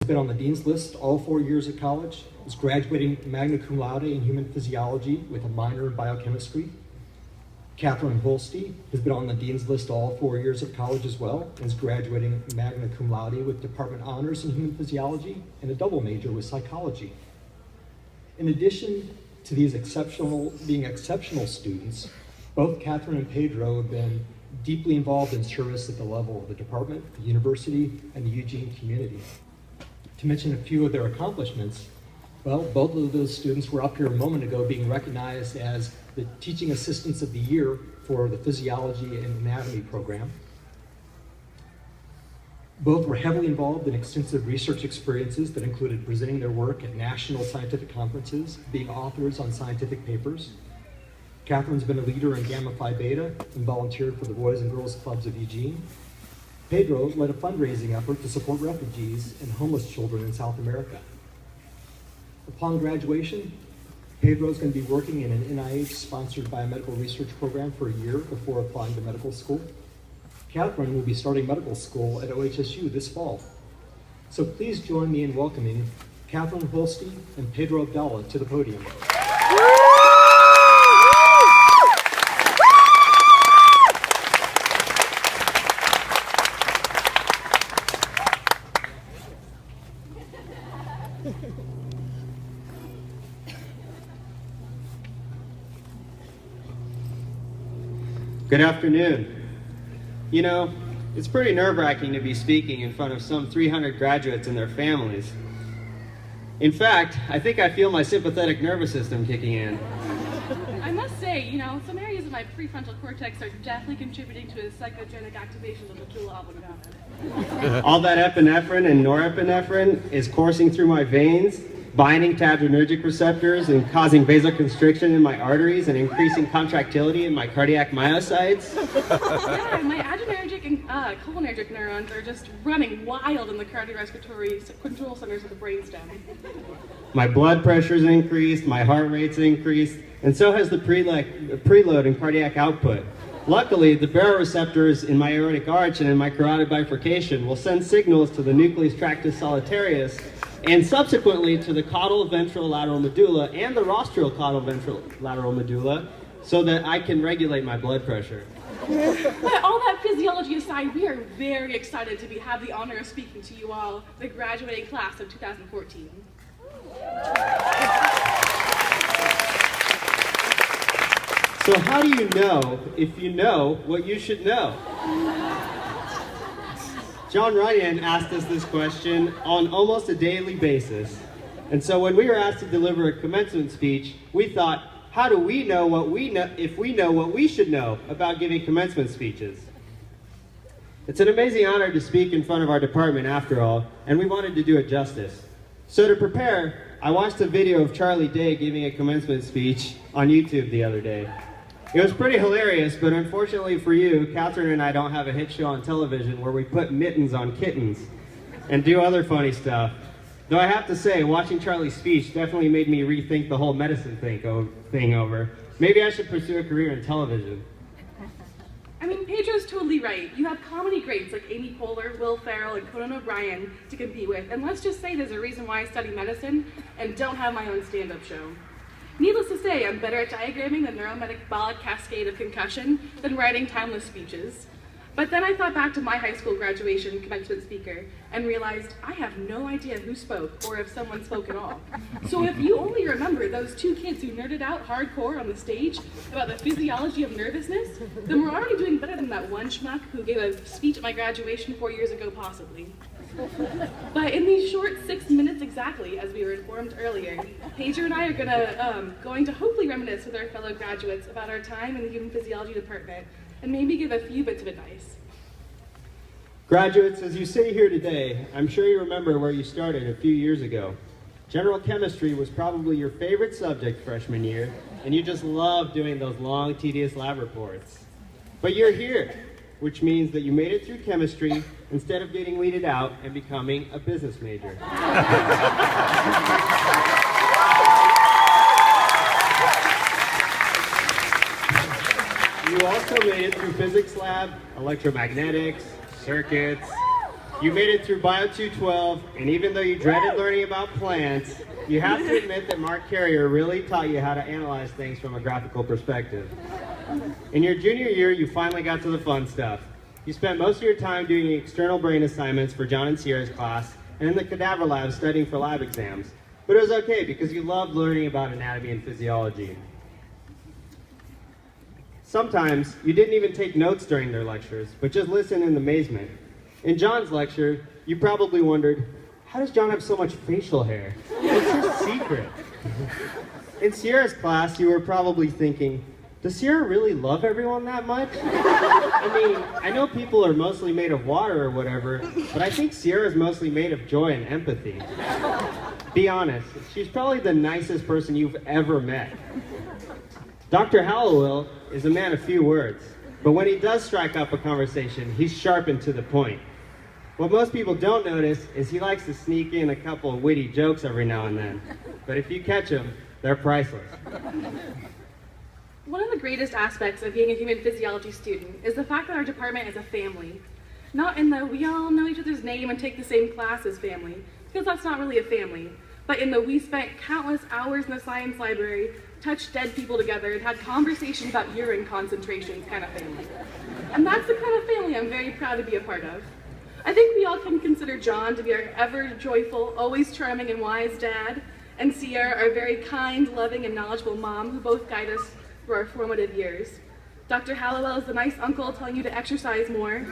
Been on the Dean's List all 4 years at college, is graduating magna cum laude in Human Physiology with a minor in biochemistry. Katherine Holste has been on the Dean's List all 4 years of college as well, and is graduating magna cum laude with department honors in Human Physiology and a double major with psychology. In addition to these being exceptional students, both Katherine and Pedro have been deeply involved in service at the level of the department, the university, and the Eugene community. To mention a few of their accomplishments, well, both of those students were up here a moment ago being recognized as the Teaching Assistants of the Year for the Physiology and Anatomy program. Both were heavily involved in extensive research experiences that included presenting their work at national scientific conferences, being authors on scientific papers. Katherine's been a leader in Gamma Phi Beta and volunteered for the Boys and Girls Clubs of Eugene. Pedro led a fundraising effort to support refugees and homeless children in South America. Upon graduation, Pedro is going to be working in an NIH-sponsored biomedical research program for a year before applying to medical school. Katherine will be starting medical school at OHSU this fall. So please join me in welcoming Katherine Holste and Pedro Abdala to the podium. Good afternoon. You know, it's pretty nerve-wracking to be speaking in front of some 300 graduates and their families. In fact, I think I feel my sympathetic nervous system kicking in. I must say, you know, some areas of my prefrontal cortex are definitely contributing to a psychogenic activation of medulla oblongata. All that epinephrine and norepinephrine is coursing through my veins, binding to adrenergic receptors and causing vasoconstriction in my arteries and increasing contractility in my cardiac myocytes. Yeah, my adrenergic and cholinergic neurons are just running wild in the cardiorespiratory control centers of the brainstem. My blood pressure's increased, my heart rate's increased, and so has the preload and cardiac output. Luckily, the baroreceptors in my aortic arch and in my carotid bifurcation will send signals to the nucleus tractus solitarius and subsequently to the caudal ventral lateral medulla and the rostral caudal ventral lateral medulla so that I can regulate my blood pressure. But all that physiology aside, we are very excited to have the honor of speaking to you all, the graduating class of 2014. So how do you know if you know what you should know? John Ryan asked us this question on almost a daily basis. And so when we were asked to deliver a commencement speech, we thought, how do we know what we know if we know what we should know about giving commencement speeches? It's an amazing honor to speak in front of our department after all, and we wanted to do it justice. So to prepare, I watched a video of Charlie Day giving a commencement speech on YouTube the other day. It was pretty hilarious, but unfortunately for you, Katherine and I don't have a hit show on television where we put mittens on kittens and do other funny stuff. Though I have to say, watching Charlie's speech definitely made me rethink the whole medicine thing over. Maybe I should pursue a career in television. I mean, Pedro's totally right. You have comedy greats like Amy Poehler, Will Ferrell, and Conan O'Brien to compete with. And let's just say there's a reason why I study medicine and don't have my own stand-up show. Needless to say, I'm better at diagramming the neurometabolic cascade of concussion than writing timeless speeches. But then I thought back to my high school graduation commencement speaker and realized I have no idea who spoke or if someone spoke at all. So if you only remember those two kids who nerded out hardcore on the stage about the physiology of nervousness, then we're already doing better than that one schmuck who gave a speech at my graduation 4 years ago, possibly. But in these short 6 minutes exactly, as we were informed earlier, Pedro and I are going to hopefully reminisce with our fellow graduates about our time in the Human Physiology department and maybe give a few bits of advice. Graduates, as you sit here today, I'm sure you remember where you started a few years ago. General chemistry was probably your favorite subject freshman year, and you just loved doing those long, tedious lab reports. But you're here, which means that you made it through chemistry instead of getting weeded out and becoming a business major. You also made it through physics lab, electromagnetics, circuits, You made it through Bio 212, and even though you dreaded learning about plants, you have to admit that Mark Carrier really taught you how to analyze things from a graphical perspective. In your junior year, you finally got to the fun stuff. You spent most of your time doing external brain assignments for John and Sierra's class, and in the cadaver lab studying for lab exams. But it was okay because you loved learning about anatomy and physiology. Sometimes you didn't even take notes during their lectures, but just listened in amazement. In John's lecture, you probably wondered, how does John have so much facial hair? What's his secret? In Sierra's class, you were probably thinking, does Sierra really love everyone that much? I mean, I know people are mostly made of water or whatever, but I think Sierra's mostly made of joy and empathy. Be honest, she's probably the nicest person you've ever met. Dr. Hallowell is a man of few words, but when he does strike up a conversation, he's sharp and to the point. What most people don't notice is he likes to sneak in a couple of witty jokes every now and then, but if you catch them, they're priceless. One of the greatest aspects of being a human physiology student is the fact that our department is a family. Not in the we all know each other's name and take the same class as family, because that's not really a family, but in the we spent countless hours in the science library, touched dead people together, and had conversations about urine concentrations kind of family. And that's the kind of family I'm very proud to be a part of. I think we all can consider John to be our ever joyful, always charming and wise dad, and Sierra our very kind, loving, and knowledgeable mom who both guide us through our formative years. Dr. Hallowell is the nice uncle telling you to exercise more,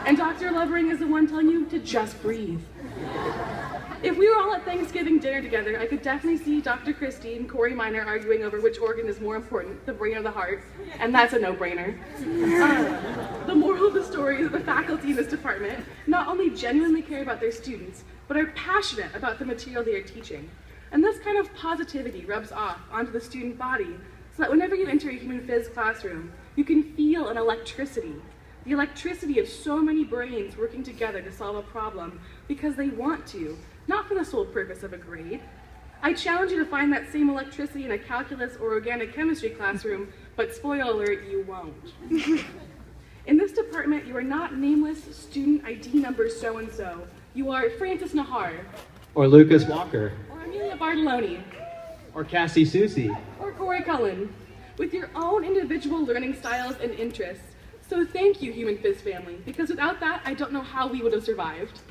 and Dr. Lovering is the one telling you to just breathe. If we were all at Thanksgiving dinner together, I could definitely see Dr. Christie and Corey Minor arguing over which organ is more important, the brain or the heart, and that's a no-brainer. The moral of the story is that the faculty in this department not only genuinely care about their students, but are passionate about the material they are teaching. And this kind of positivity rubs off onto the student body, so that whenever you enter a human phys classroom, you can feel an electricity. The electricity of so many brains working together to solve a problem because they want to, not for the sole purpose of a grade. I challenge you to find that same electricity in a calculus or organic chemistry classroom, but spoiler alert, you won't. In this department, you are not nameless student ID number so-and-so. You are Francis Nahar. Or Lucas Walker. Or Amelia Bartoloni. Or Cassie Susie. Or Corey Cullen. With your own individual learning styles and interests. So thank you, Human Phys family, because without that, I don't know how we would have survived.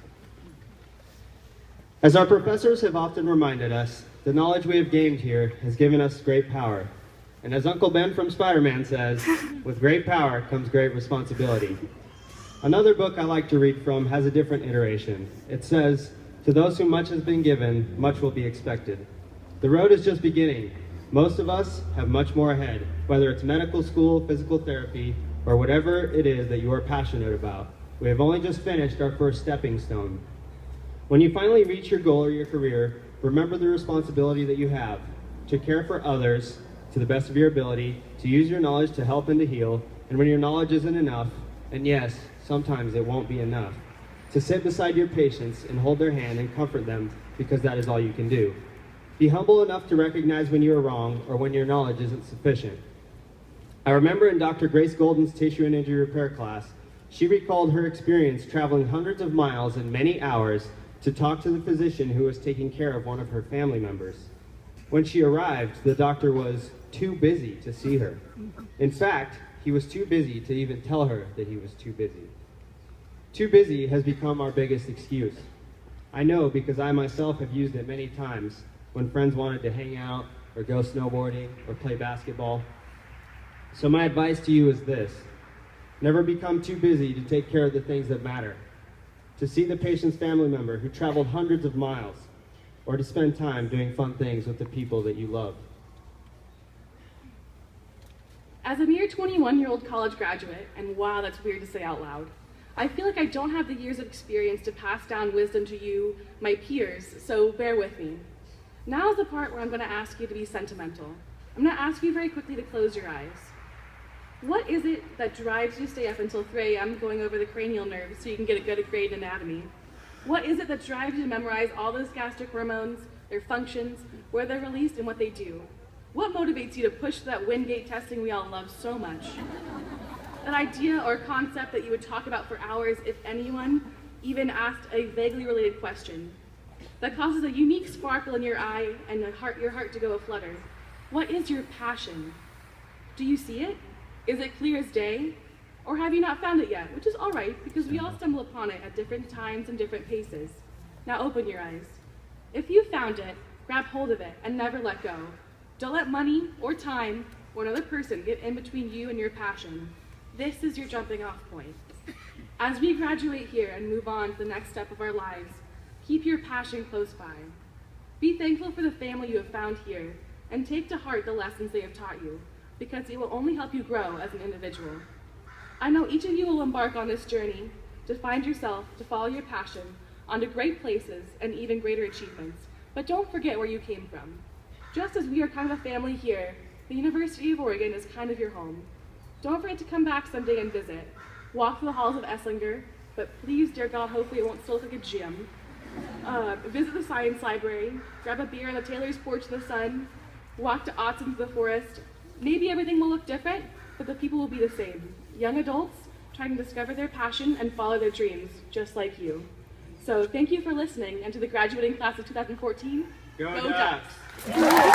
As our professors have often reminded us, the knowledge we have gained here has given us great power. And as Uncle Ben from Spider-Man says, with great power comes great responsibility. Another book I like to read from has a different iteration. It says, to those whom much has been given, much will be expected. The road is just beginning. Most of us have much more ahead, whether it's medical school, physical therapy, or whatever it is that you are passionate about. We have only just finished our first stepping stone. When you finally reach your goal or your career, remember the responsibility that you have to care for others to the best of your ability, to use your knowledge to help and to heal, and when your knowledge isn't enough, and yes, sometimes it won't be enough, to sit beside your patients and hold their hand and comfort them because that is all you can do. Be humble enough to recognize when you are wrong or when your knowledge isn't sufficient. I remember in Dr. Grace Golden's tissue and injury repair class, she recalled her experience traveling hundreds of miles and many hours to talk to the physician who was taking care of one of her family members. When she arrived, the doctor was too busy to see her. In fact, he was too busy to even tell her that he was too busy. Too busy has become our biggest excuse. I know because I myself have used it many times when friends wanted to hang out or go snowboarding or play basketball. So my advice to you is this: never become too busy to take care of the things that matter, to see the patient's family member who traveled hundreds of miles, or to spend time doing fun things with the people that you love. As a mere 21-year-old college graduate, and wow, that's weird to say out loud, I feel like I don't have the years of experience to pass down wisdom to you, my peers, so bear with me. Now is the part where I'm going to ask you to be sentimental. I'm going to ask you very quickly to close your eyes. What is it that drives you to stay up until 3 a.m. going over the cranial nerves so you can get a good grade in anatomy? What is it that drives you to memorize all those gastric hormones, their functions, where they're released, and what they do? What motivates you to push that Wingate testing we all love so much? That idea or concept that you would talk about for hours, if anyone, even asked a vaguely related question that causes a unique sparkle in your eye and your heart to go aflutter. What is your passion? Do you see it? Is it clear as day? Or have you not found it yet? Which is all right, because we all stumble upon it at different times and different paces. Now open your eyes. If you found it, grab hold of it and never let go. Don't let money or time or another person get in between you and your passion. This is your jumping off point. As we graduate here and move on to the next step of our lives, keep your passion close by. Be thankful for the family you have found here, and take to heart the lessons they have taught you, because it will only help you grow as an individual. I know each of you will embark on this journey to find yourself, to follow your passion, onto great places and even greater achievements. But don't forget where you came from. Just as we are kind of a family here, the University of Oregon is kind of your home. Don't forget to come back someday and visit. Walk through the halls of Esslinger, but please, dear God, hopefully it won't still look like a gym. Visit the science library, grab a beer on the Taylor's porch in the sun, walk to Otts into the forest. Maybe everything will look different, but the people will be the same. Young adults trying to discover their passion and follow their dreams, just like you. So thank you for listening, and to the graduating class of 2014, Go Ducks! Ducks!